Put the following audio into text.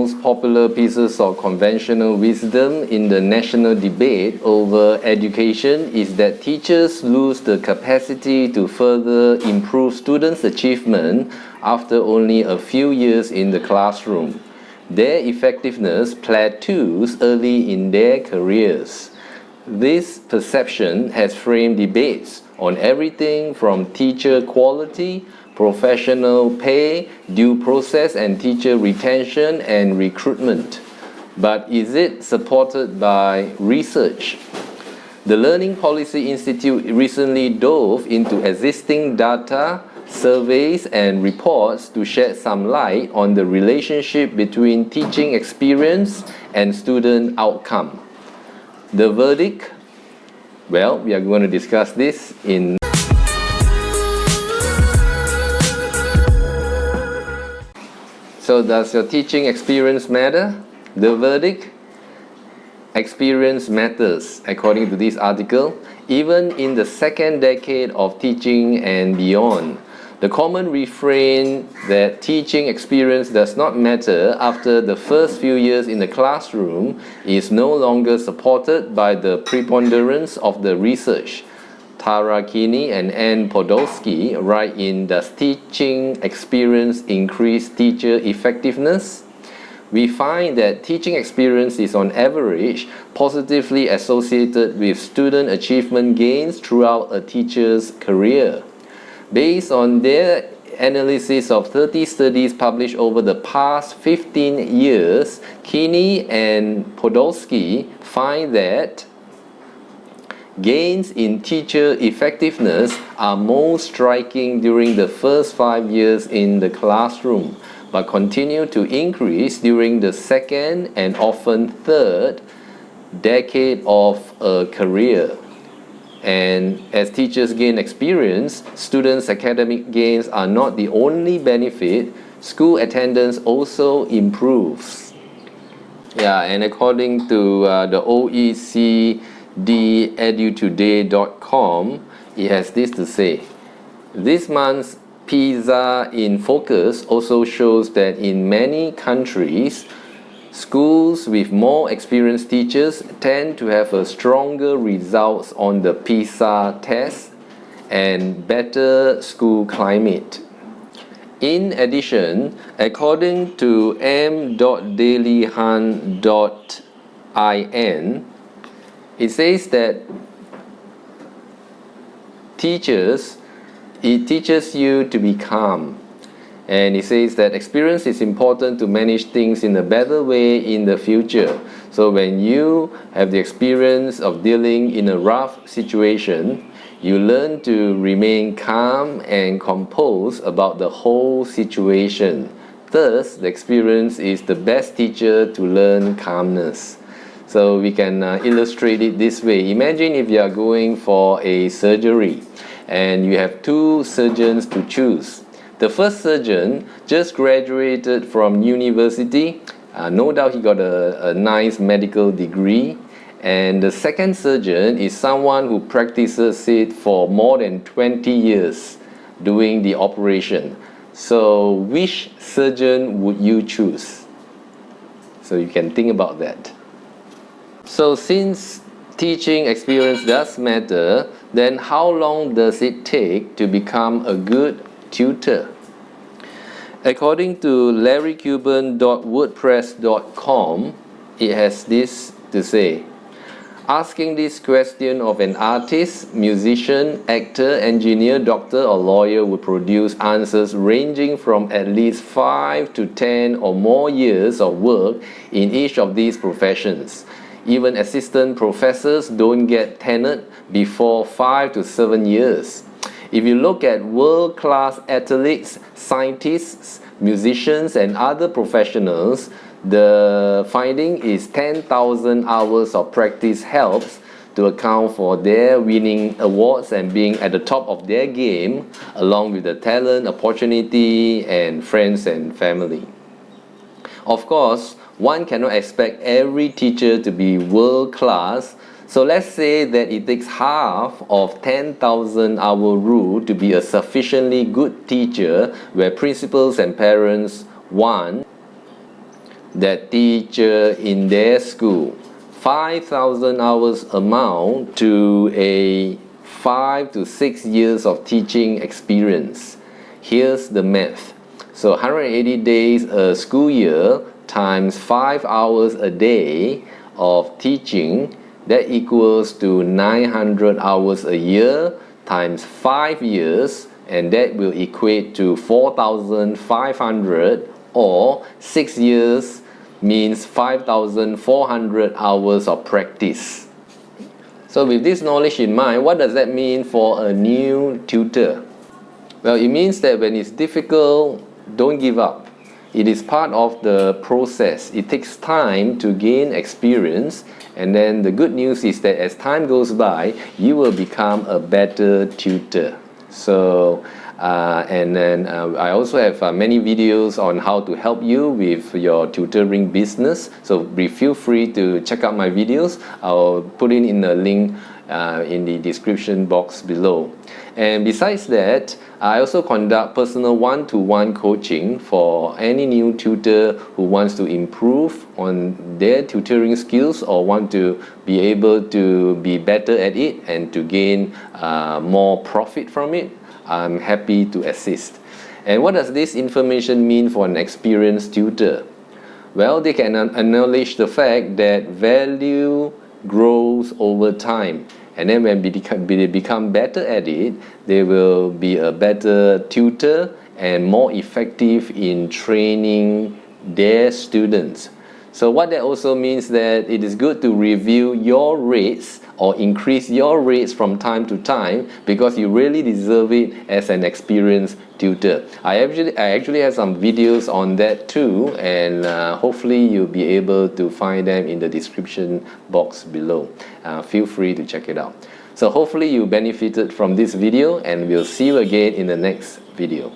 most popular pieces of conventional wisdom in the national debate over education is that teachers lose the capacity to further improve students' achievement after only a few years in the classroom. Their effectiveness plateaus early in their careers. This perception has framed debates on everything from teacher quality, professional pay, due process and teacher retention and recruitment. But is it supported by research? The Learning Policy Institute recently dove into existing data, surveys and reports to shed some light on the relationship between teaching experience and student outcome. The verdict? Well, we are going to discuss this in So does your teaching experience matter? The verdict? Experience matters, according to this article, even in the second decade of teaching and beyond. The common refrain that teaching experience does not matter after the first few years in the classroom is no longer supported by the preponderance of the research. Tara Kinney and Ann Podolsky write in Does Teaching Experience Increase Teacher Effectiveness? We find that teaching experience is on average positively associated with student achievement gains throughout a teacher's career. Based on their analysis of 30 studies published over the past 15 years, Kinney and Podolsky find that gains in teacher effectiveness are most striking during the first 5 years in the classroom, but continue to increase during the second and often third decade of a career. And as teachers gain experience, students' academic gains are not the only benefit. School attendance also improves. Yeah, and according to the OECD edutoday.com, it has this to say. This month's PISA in Focus also shows that in many countries, schools with more experienced teachers tend to have a stronger results on the PISA test and better school climate. In addition, according to m.dailyhan.in, it says that it teaches you to be calm. And it says that experience is important to manage things in a better way in the future. So when you have the experience of dealing in a rough situation, you learn to remain calm and composed about the whole situation. Thus, the experience is the best teacher to learn calmness. So we can illustrate it this way. Imagine if you are going for a surgery and you have two surgeons to choose. The first surgeon just graduated from university. No doubt he got a nice medical degree. And the second surgeon is someone who practices it for more than 20 years doing the operation. So which surgeon would you choose? So you can think about that. So since teaching experience does matter, then how long does it take to become a good tutor? According to larrycuban.wordpress.com, it has this to say. Asking this question of an artist, musician, actor, engineer, doctor, or lawyer would produce answers ranging from at least 5 to 10 or more years of work in each of these professions. Even assistant professors don't get tenured before 5 to 7 years. If you look at world-class athletes, scientists, musicians, and other professionals, the finding is 10,000 hours of practice helps to account for their winning awards and being at the top of their game, along with the talent, opportunity, and friends and family. Of course, one cannot expect every teacher to be world-class, so let's say that it takes half of 10,000 hour rule to be a sufficiently good teacher where principals and parents, 1. that teacher in their school 5,000 hours amount to a 5 to 6 years of teaching experience. Here's the math. So 180 days a school year times 5 hours a day of teaching, that equals to 900 hours a year times 5 years, and that will equate to 4,500, or 6 years means 5,400 hours of practice. So with this knowledge in mind, what does that mean for a new tutor? Well, it means that when it's difficult, don't give up. It is part of the process. It takes time to gain experience, and then the good news is that as time goes by, you will become a better tutor. So and then I also have many videos on how to help you with your tutoring business, so feel free to check out my videos. I'll put it in a link in the description box below. And besides that, I also conduct personal one-to-one coaching for any new tutor who wants to improve on their tutoring skills or want to be able to be better at it and to gain more profit from it. I'm happy to assist. And what does this information mean for an experienced tutor? Well, they can acknowledge the fact that value grows over time. And then when they become better at it, they will be a better tutor and more effective in training their students. So what that also means that it is good to review your rates or increase your rates from time to time, because you really deserve it as an experienced tutor. I actually have some videos on that too, and hopefully you'll be able to find them in the description box below. Feel free to check it out. So hopefully you benefited from this video, and we'll see you again in the next video.